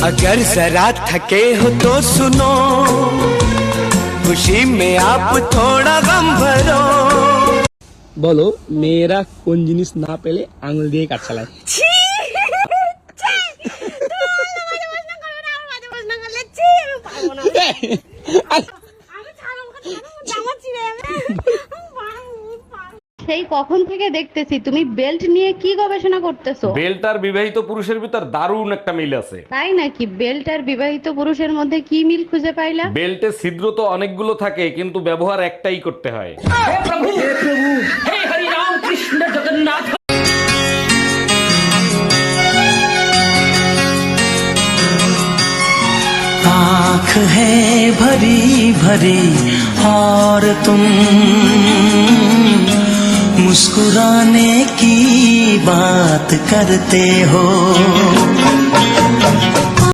अगर जरा थके हो तो सुनो, खुशी में आप थोड़ा गम भरो। বলো মেয়েরা কোন জিনিস না পেলে আঙুল দিয়ে কাজ চালায়? সেই কখন থেকে দেখতেছি তুমি বেল্ট নিয়ে কি গবেষণা করতেছো? বেল্ট আর বিবাহিত পুরুষের ভিতর দারুণ একটা মিল আছে। তাই নাকি? বেল্ট আর বিবাহিত পুরুষের মধ্যে কি মিল খুঁজে পাইলা? বেল্টে ছিদ্র তো অনেকগুলো থাকে কিন্তু ব্যবহার একটাই করতে হয়। आँख है भरी भरी और तुम मुस्कुराने की बात करते हो।